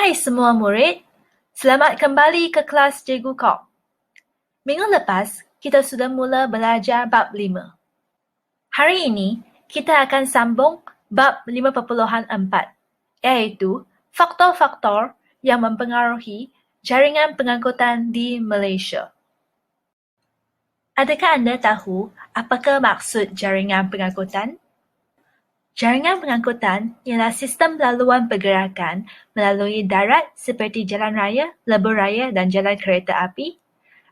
Hai semua murid, selamat kembali ke kelas Cikgu Kok. Minggu lepas, kita sudah mula belajar bab 5. Hari ini, kita akan sambung bab 5.4, iaitu faktor-faktor yang mempengaruhi jaringan pengangkutan di Malaysia. Adakah anda tahu apakah maksud jaringan pengangkutan? Jaringan pengangkutan ialah sistem laluan pergerakan melalui darat seperti jalan raya, lebuh raya dan jalan kereta api,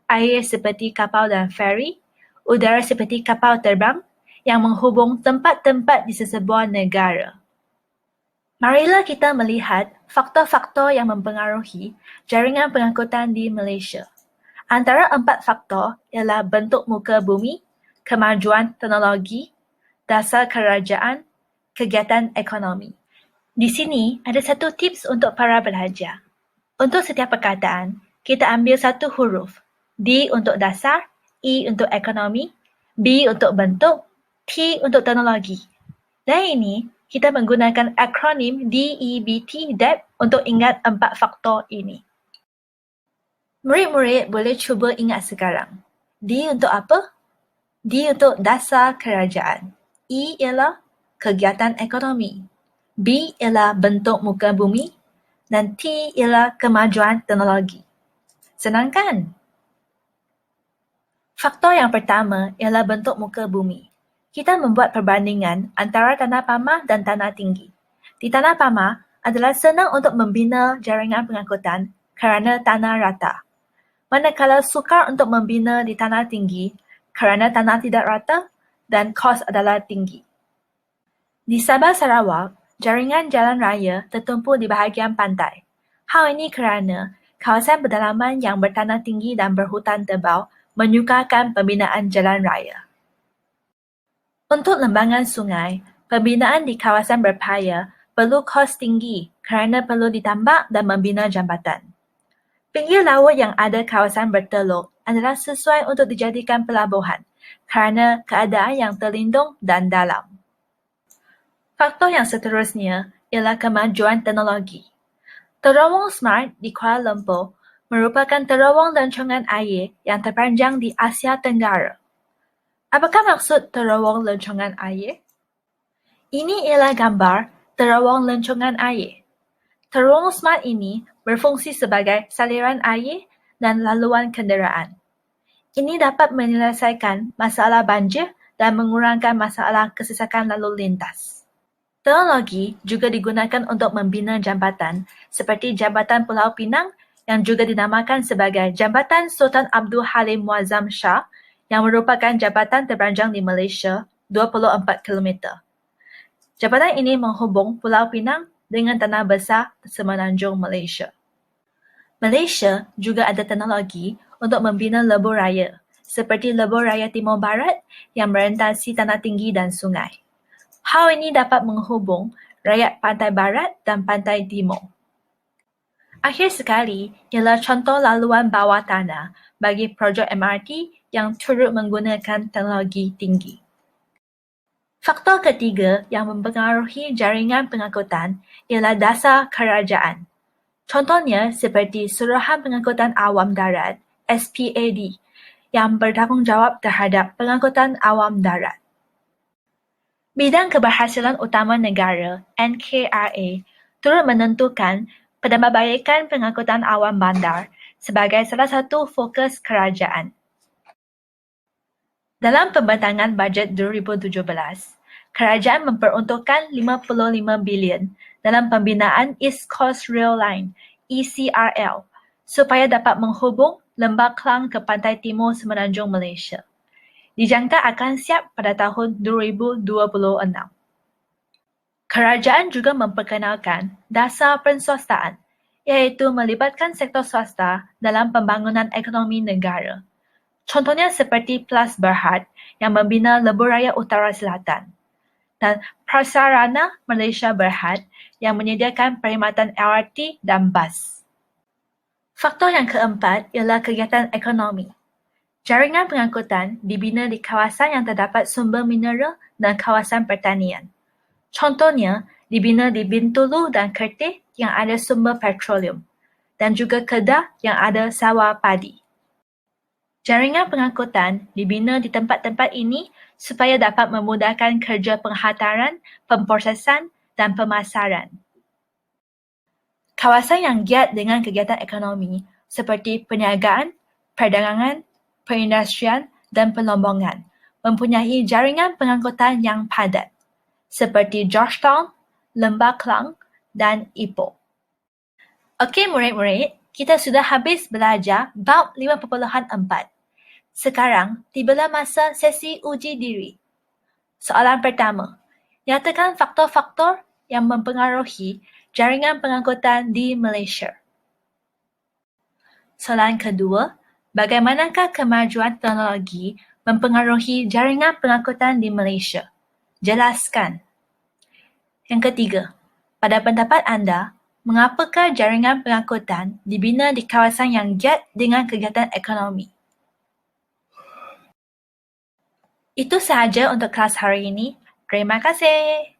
air seperti kapal dan feri, udara seperti kapal terbang yang menghubung tempat-tempat di sesebuah negara. Marilah kita melihat faktor-faktor yang mempengaruhi jaringan pengangkutan di Malaysia. Antara 4 faktor ialah bentuk muka bumi, kemajuan teknologi, dasar kerajaan, kegiatan ekonomi. Di sini ada satu tips untuk para pelajar. Untuk setiap perkataan, kita ambil satu huruf. D untuk dasar, E untuk ekonomi, B untuk bentuk, T untuk teknologi. Dan ini, kita menggunakan akronim DEBT untuk ingat 4 faktor ini. Murid-murid boleh cuba ingat sekarang. D untuk apa? D untuk dasar kerajaan. E ialah kegiatan ekonomi. B ialah bentuk muka bumi dan T ialah kemajuan teknologi. Senang kan? Faktor yang pertama ialah bentuk muka bumi. Kita membuat perbandingan antara tanah pamah dan tanah tinggi. Di tanah pamah adalah senang untuk membina jaringan pengangkutan kerana tanah rata. Manakala sukar untuk membina di tanah tinggi kerana tanah tidak rata dan kos adalah tinggi. Di Sabah Sarawak, jaringan jalan raya tertumpu di bahagian pantai. Hal ini kerana kawasan pedalaman yang bertanah tinggi dan berhutan tebal menyukarkan pembinaan jalan raya. Untuk lembangan sungai, pembinaan di kawasan berpaya perlu kos tinggi kerana perlu ditambak dan membina jambatan. Pinggir laut yang ada kawasan berteluk adalah sesuai untuk dijadikan pelabuhan kerana keadaan yang terlindung dan dalam. Faktor yang seterusnya ialah kemajuan teknologi. Terowong Smart di Kuala Lumpur merupakan terowong lencongan air yang terpanjang di Asia Tenggara. Apakah maksud terowong lencongan air? Ini ialah gambar terowong lencongan air. Terowong Smart ini berfungsi sebagai saliran air dan laluan kenderaan. Ini dapat menyelesaikan masalah banjir dan mengurangkan masalah kesesakan lalu lintas. Teknologi juga digunakan untuk membina jambatan seperti Jambatan Pulau Pinang yang juga dinamakan sebagai Jambatan Sultan Abdul Halim Muazzam Shah yang merupakan jambatan terpanjang di Malaysia 24 km. Jambatan ini menghubung Pulau Pinang dengan tanah besar semenanjung Malaysia. Malaysia juga ada teknologi untuk membina lebuh raya seperti lebuh raya Timur Barat yang merentasi tanah tinggi dan sungai. Hal ini dapat menghubung rakyat pantai barat dan pantai timur. Akhir sekali ialah contoh laluan bawah tanah bagi projek MRT yang turut menggunakan teknologi tinggi. Faktor ketiga yang mempengaruhi jaringan pengangkutan ialah dasar kerajaan. Contohnya seperti Suruhan Pengangkutan Awam Darat (SPAD) yang bertanggungjawab terhadap pengangkutan awam darat. Bidang Keberhasilan Utama Negara (NKRA) turut menentukan penambahbaikan pengangkutan awam bandar sebagai salah satu fokus kerajaan. Dalam pembentangan bajet 2017, kerajaan memperuntukkan 55 bilion dalam pembinaan East Coast Rail Line (ECRL) supaya dapat menghubung Lembah Klang ke pantai timur semenanjung Malaysia. Dijangka akan siap pada tahun 2026. Kerajaan juga memperkenalkan dasar penswastaan, iaitu melibatkan sektor swasta dalam pembangunan ekonomi negara. Contohnya seperti Plus Berhad yang membina lebuh raya Utara Selatan dan Prasarana Malaysia Berhad yang menyediakan perkhidmatan LRT dan bas. Faktor yang keempat ialah kegiatan ekonomi. Jaringan pengangkutan dibina di kawasan yang terdapat sumber mineral dan kawasan pertanian. Contohnya, dibina di Bintulu dan Kertih yang ada sumber petroleum dan juga Kedah yang ada sawah padi. Jaringan pengangkutan dibina di tempat-tempat ini supaya dapat memudahkan kerja penghantaran, pemprosesan dan pemasaran. Kawasan yang giat dengan kegiatan ekonomi seperti perniagaan, perdagangan, perindustrian dan pelombongan mempunyai jaringan pengangkutan yang padat seperti Georgetown, Lembah Kelang dan Ipoh. Okey murid-murid, kita sudah habis belajar bab 5.4. Sekarang tibalah masa sesi uji diri. Soalan pertama, nyatakan faktor-faktor yang mempengaruhi jaringan pengangkutan di Malaysia. Soalan kedua, bagaimanakah kemajuan teknologi mempengaruhi jaringan pengangkutan di Malaysia? Jelaskan. Yang ketiga, pada pendapat anda, mengapakah jaringan pengangkutan dibina di kawasan yang giat dengan kegiatan ekonomi? Itu sahaja untuk kelas hari ini. Terima kasih.